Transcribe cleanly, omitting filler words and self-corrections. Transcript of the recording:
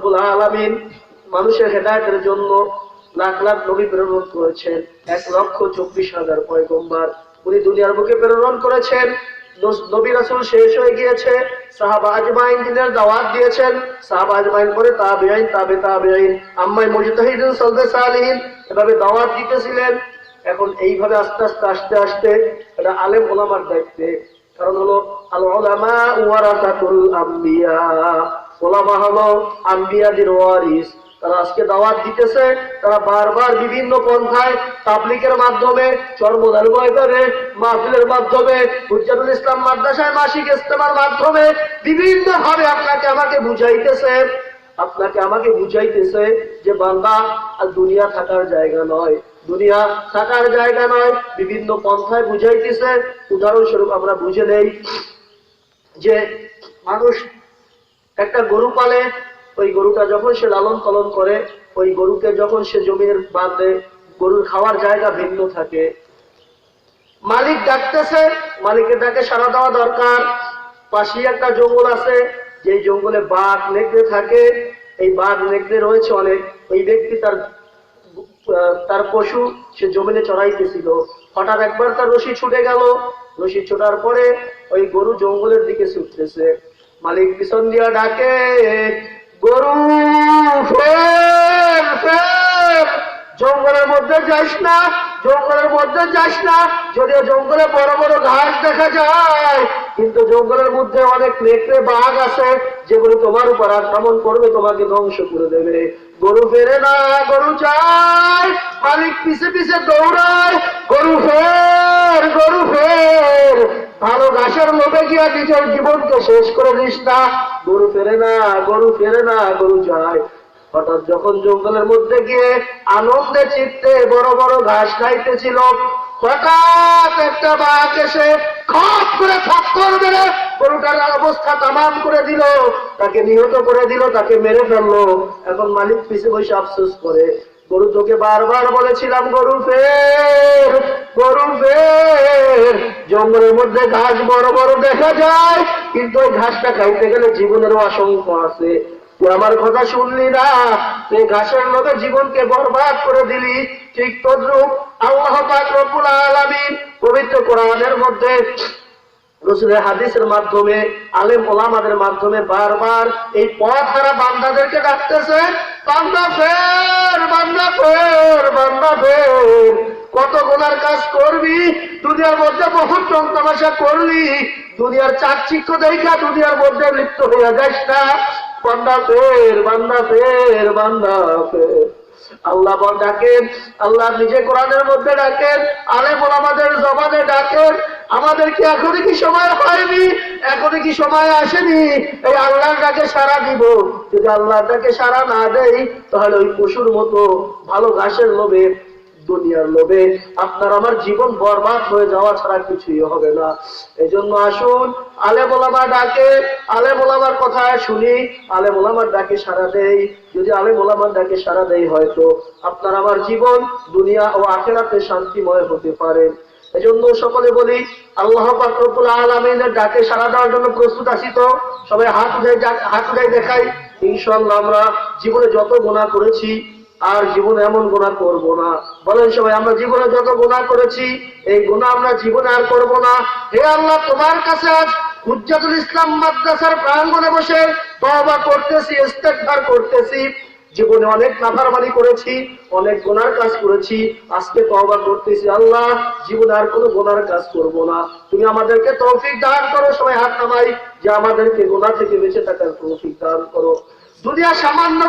রব্বুল আলামিন মানুষের হেদায়েতের জন্য লাখ লাখ নবী প্রেরণ করেছেন, 1,24,000 পয়গম্বর উনি দুনিয়ার বুকে প্রেরণ করেছেন। নবী রাসূল শেষ হয়ে গিয়েছে, সাহাবা আজমাইন দিনের দাওয়াত দিয়েছেন, সাহাবা আজমাইন পরে তাবেঈন, তাবেঈন, আম্মাই মুজতাহিদিন, সালফে সালিহিন এভাবে দাওয়াত দিতেছিলেন। এখন এইভাবে আস্তে আস্তে আস্তে আস্তে এটা আলেম ওলামার দায়িত্বে, কারণ হলো আল উলামা ওয়ারাসাতুল আম্বিয়া, ওলামা হলো আম্বিয়াদের ওয়ারিস। তারা আজকে দাওয়াত দিতেছে, তারা বারবার বিভিন্ন পন্থায় তাবলীগের মাধ্যমে, চরমোনার ময়দানে, মাহফিলের মাধ্যমে, হুজ্জাতুল ইসলাম মাদ্রাসায় মাসিক ইজতেমার মাধ্যমে বিভিন্ন ভাবে আপনাকে আমাকে বুঝাইতেছে যে বান্দা আর দুনিয়া থাকার জায়গা নয়, দুনিয়া থাকার জায়গা নয়, বিভিন্ন পন্থায় বুঝাইতেছে। উদাহরণস্বরূপ আমরা বুঝে নেই যে মানুষ একটা গরু পালে, ওই গরুটা যখন সে লালন পালন করে, ওই গরুকে যখন সে জমির বাঁধে, গরুর খাওয়ার জায়গা ভিন্ন থাকে, মালিক ডাকতেছে, মালিকের ডাকে সাড়া দেওয়া দরকার। পাশেই একটা জঙ্গল আছে, যে জঙ্গলে বাঘ নেকড়ে থাকে, এই বাঘ নেকড়ে রয়েছে অনেক। ওই ব্যক্তি তার পশু সে জমিনে চড়াইতেছিল, হঠাৎ একবার তার রশি ছুটে গেল। রশি ছোটার পরে ওই গরু জঙ্গলের দিকে ছুটতেছে, মালিক পিছন দিয়া ডাকে, গরু ফের ফের, জঙ্গলের মধ্যে যাস না, জঙ্গলের মধ্যে যাস না। যদিও জঙ্গলে বড় বড় ঘাস দেখা যায়, কিন্তু জঙ্গলের মধ্যে অনেক নেকড়ে বাঘ আছে, যেগুলো তোমার উপর আক্রমণ করবে, তোমাকে ধ্বংস করে দেবে। গরু ফেরে না, গরু যায়, মালিক পিছে পিছে দৌড়ায়, গরু ফের, গরু ফের। ভালো ঘাসের লোভে গিয়া নিজের জীবনকে শেষ করে দিস না। গরু ফেরে না, গরু ফেরে না, গরু যায়। হঠাৎ যখন জঙ্গলের মধ্যে গিয়ে আনন্দে চিত্তে বড় বড় ঘাস খাইতেছিল, হঠাৎ একটা বাঘ এসে খপ করে থাপ্পড় মেরে গরুটার অবস্থা তামাম করে দিল, তাকে নিহত করে দিল, তাকে মেরে ফেললো। এখন মালিক পিছে বসে আফসোস করে, গরু তোকে বারবার বলেছিলাম গরু ফের, গরু ফের। জঙ্গলের মধ্যে ঘাস বড় বড় দেখা যায়, কিন্তু ওই ঘাসটা খাইতে গেলে জীবনেরও আশঙ্কা আছে। তুই আমার কথা শুনলি না, তুই ঘাসের লোভে জীবনকে বরবাদ করে দিলি। ঠিক তদ্রূপ আল্লাহ পাক রব্বুল আলামিন পবিত্র কোরআনের মধ্যে, রাসূলের হাদিসের মাধ্যমে, আলেম ওলামাদের মাধ্যমে বারবার এই পথ হারা বান্দাদেরকে ডাকতেছে, বান্দা ফের, বান্দা ফের, বান্দা ফের। কত গুনার কাজ করবি, দুনিয়ার মধ্যে বহুত রং তামাশা করলি, দুনিয়ার চাকচিক্য দেখা দুনিয়ার মধ্যে লিপ্ত হয়ে যাস না। বান্দা ফের, বান্দা ফের, বান্দা ফের। আল্লাহ ডাকেন, আল্লাহ নিজে কোরআনের মধ্যে ডাকেন, আলেম ওলামাদের জবানে ডাকেন। আমাদের কি এখনই কি সময় হয়নি, এখনই কি সময় আসেনি এই আল্লাহর ডাকে সাড়া দিব? যদি আল্লাহর ডাকে সাড়া না দেই, তাহলে ওই পশুর মতো ভালো ঘাসের লোভে, দুনিয়ার লোভে আপনার আমার জীবন বরবাদ হয়ে যাওয়া ছাড়া কিছুই হবে না। এজন্য আসুন, আলেম ওলামা ডাকে, আলেম ওলামার কথা শুনি, আলেম ওলামার ডাকে সাড়া দেই। যদি আলেম ওলামার ডাকে সাড়া দেই, হয়তো আপনার আমার জীবন দুনিয়া ও আখিরাতে শান্তিময় হতে পারে। এজন্য সকলে বলি, আল্লাহ পাক রব্বুল আলামিনের ডাকে সাড়া দেওয়ার জন্য প্রস্তুত আছি তো? সবাই হাত উঠাই দেখাই। ইনশাআল্লাহ আমরা জীবনে যত গুনাহ করেছি আর জীবনে এমন গুনাহ করব না। বলেন সবাই, আমরা জীবনে যত গুনাহ করেছি এই গুনাহ আমরা জীবনে আর করব না। হে আল্লাহ, তোমার কাছে আজ হুজ্জাতুল ইসলাম মাদ্রাসার প্রাঙ্গণে বসে তওবা করতেছি, ইস্তেগফার করতেছি। জীবনে অনেক নাফরমানি করেছি, অনেক গুনার কাজ করেছি, আজকে তওবা করতেছি। আল্লাহ, জীবনে আর কোনো গুনার কাজ করব না। তুমি আমাদেরকে তৌফিক দান করো। সবাই হাত নামাই, যে আমাদেরকে গুনাহ থেকে বেঁচে থাকার তৌফিক দান করো। দুনিয়া সামান্য